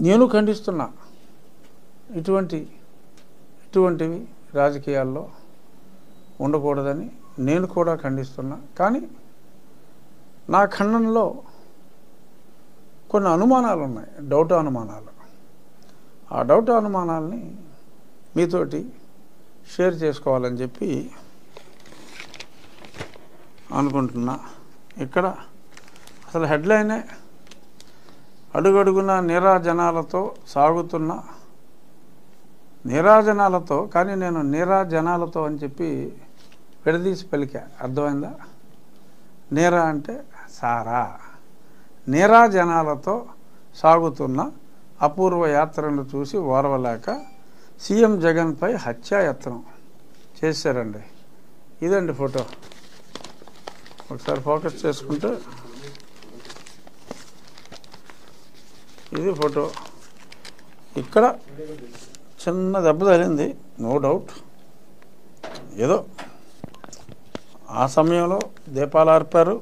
నేను ఖండిస్తున్నా. ఇటువంటివి రాజకీయాల్లో ఉండకూడదని నేను కూడా ఖండిస్తున్నా. కానీ నా ఖండనలో కొన్ని అనుమానాలు ఉన్నాయి, డౌట్ అనుమానాలు. ఆ డౌట్ అనుమానాలని మీతోటి షేర్ చేసుకోవాలని చెప్పి అనుకుంటున్నా. ఇక్కడ అసలు హెడ్లైనే అడుగడుగున నీరాజనాలతో సాగుతున్న నీరాజనాలతో, కానీ నేను నీరాజనాలతో అని చెప్పి విడదీసి పలికా. అర్థమైందా? నీరా అంటే సారా. నీరాజనాలతో సాగుతున్న అపూర్వ యాత్రను చూసి ఓర్వలేక సీఎం జగన్పై హత్యాయత్నం చేశారండి. ఇదండి ఫోటో. ఒకసారి ఫోకస్ చేసుకుంటే ఇది ఫోటో. ఇక్కడ చిన్న దెబ్బ తగిలింది, నో డౌట్. ఏదో ఆ సమయంలో దీపాలు ఆర్పారు,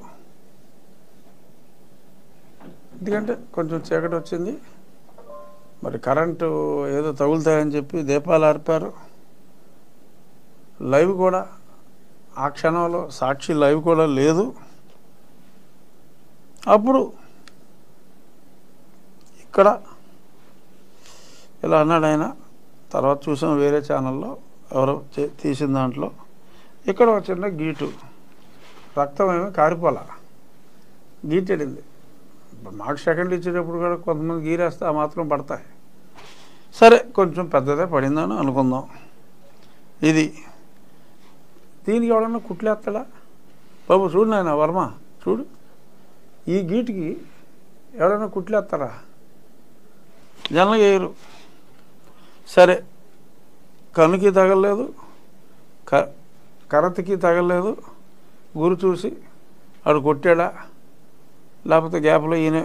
ఎందుకంటే కొంచెం చీకటి వచ్చింది, మరి కరెంటు ఏదో తగులుతాయని చెప్పి దీపాలు ఆర్పారు. లైవ్ కూడా ఆ క్షణంలో సాక్షి లైవ్ కూడా లేదు. అప్పుడు ఇక్కడ ఇలా అన్నాడు ఆయన. తర్వాత చూసాం వేరే ఛానల్లో ఎవరో తీసిన దాంట్లో. ఇక్కడ ఒక చిన్న గీటు, రక్తం ఏమీ కారిపోలా, గీటెడింది. మాకు సెకండ్ ఇచ్చేటప్పుడు కూడా కొంతమంది గీరేస్తే ఆ మాత్రం పడతాయి. సరే, కొంచెం పెద్దదే పడిందని అనుకుందాం. ఇది దీనికి ఎవడన్నా కుట్లేస్తాడా? బాబు చూడు నాయన వర్మ, చూడు, ఈ గీటుకి ఎవడన్నా కుట్లేస్తారా? జనం వేయరు. సరే, కన్నుకి తగలలేదు, కరతకి తగలలేదు, గురి చూసి ఆడు కొట్టాడా లేకపోతే గ్యాప్లో ఈయన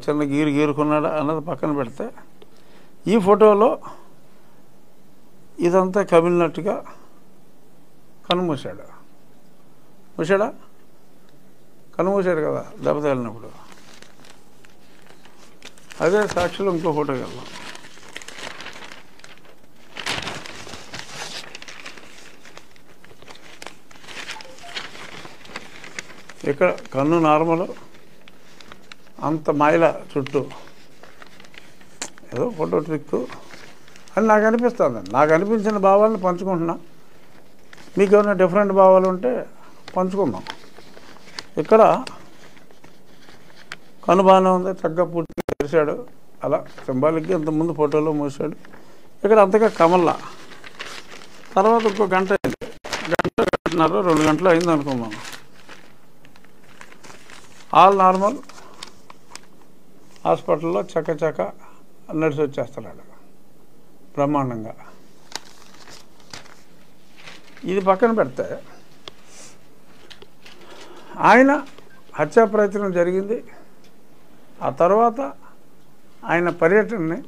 చిన్న గీరుకున్నాడా అన్నది పక్కన పెడితే, ఈ ఫోటోలో ఇదంతా కమిలినట్టుగా కన్నుమూసాడు. కన్నుమూసాడు కదా దెబ్బ తగిలినప్పుడు. అదే సాక్షిలో ఇంకో ఫోటోకి వెళ్దాం. ఇక్కడ కన్ను నార్మల్, అంత మాయల చుట్టూ ఏదో ఫోటో ట్రిక్ అని నాకు అనిపిస్తుంది. నాకు అనిపించిన భావాలను పంచుకుంటున్నా. మీకు ఏమైనా డిఫరెంట్ భావాలు ఉంటే పంచుకుందాం. ఇక్కడ కన్ను బాగానే ఉంది, చక్కగా పూర్తిగా తెరిచాడు, అలా సింబాలిక్గా ఇంతకుముందు ఫోటోలో మూసాడు. ఇక్కడ అంతగా కమల్లా. తర్వాత ఇంకో గంట అయింది, గంటన్నర 2 గంటలు అయింది అనుకుందాం. ఆల్ నార్మల్, హాస్పిటల్లో చక్క నడిచి వచ్చేస్తున్నాడు బ్రహ్మాండంగా. ఇది పక్కన పెడితే ఆయన హత్యా ప్రయత్నం జరిగింది. ఆ తర్వాత ఆయన పర్యటనని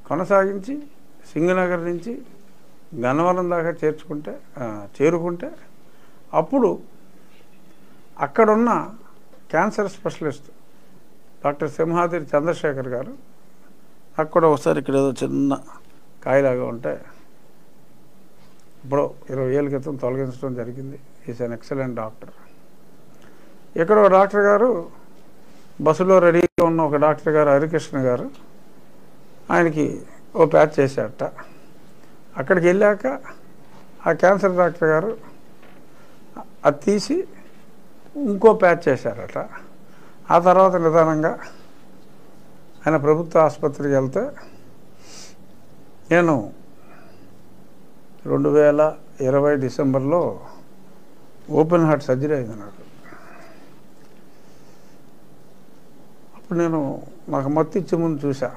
కొనసాగించి సింగనగర్ నుంచి గన్నవరం దాకా చేరుకుంటే అప్పుడు అక్కడున్న cancer specialist doctor Simhadri Chandrashekar గారు అక్కడ ఒకసారి ఇక్కడ ఏదో చిన్న కాయలాగా ఉంటే ఇప్పుడు 20 ఏళ్ళ క్రితం తొలగించడం జరిగింది. Is an excellent doctor. ఇక్కడ ఒక డాక్టర్ గారు, బస్సులో రెడీగా ఉన్న ఒక డాక్టర్ గారు హరికృష్ణ గారు ఆయనకి ఓ ప్యాచ్ చేశారట. అక్కడికి వెళ్ళాక ఆ క్యాన్సర్ డాక్టర్ గారు అది తీసి ఇంకో ప్యాచ్ చేశారట. ఆ తర్వాత నిదానంగా ఆయన ప్రభుత్వ ఆసుపత్రికి వెళ్తే, నేను 2020 డిసెంబర్లో ఓపెన్ హార్ట్ సర్జరీ అయింది నాకు. అప్పుడు నాకు మత్తు ఇచ్చే ముందు చూసా,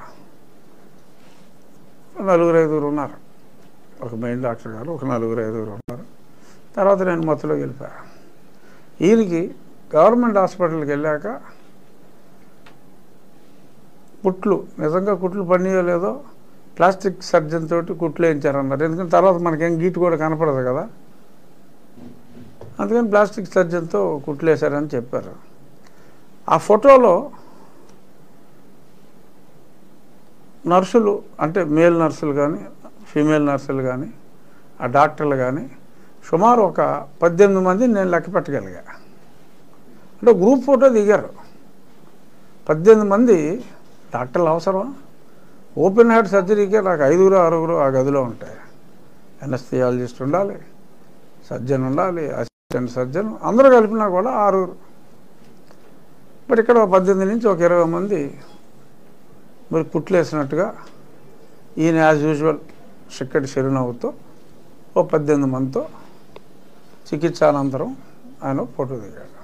4-5 ఉన్నారు. ఒక మెయిన్ డాక్టర్ గారు, ఒక 4-5 ఉన్నారు. తర్వాత నేను మత్తులోకి వెళ్ళిపోయా. ఈయనకి గవర్నమెంట్ హాస్పిటల్కి వెళ్ళాక నిజంగా కుట్లు పనియో లేదో ప్లాస్టిక్ సర్జన్ తోటి కుట్లు వేయించారన్నారు. ఎందుకంటే తర్వాత మనకేం గీటు కూడా కనపడదు కదా, అందుకని ప్లాస్టిక్ సర్జన్తో కుట్లు వేశారని చెప్పారు. ఆ ఫోటోలో నర్సులు అంటే మేల్ నర్సులు కానీ ఫీమేల్ నర్సులు కానీ ఆ డాక్టర్లు కానీ సుమారు ఒక 18 మందిని నేను లెక్క పెట్టగలిగా. అంటే గ్రూప్ ఫోటో దిగారు. 18 మంది డాక్టర్లు అవసరం. ఓపెన్ హార్ట్ సర్జరీకే నాకు 5-6 ఆ గదిలో ఉంటాయి. ఎనస్థియాలజిస్ట్ ఉండాలి, సర్జన్ ఉండాలి, అసిస్టెంట్ సర్జన్, అందరూ కలిపినా కూడా 6. మరి ఇక్కడ 18 నుంచి ఒక 20 మంది మరి కుట్లేసినట్టుగా ఈయన యాజ్ యూజువల్ చిక్కటి చిరునవ్వుతో ఓ 18 మందితో చికిత్స అనంతరం ఆయన ఫోటో దిగాడు.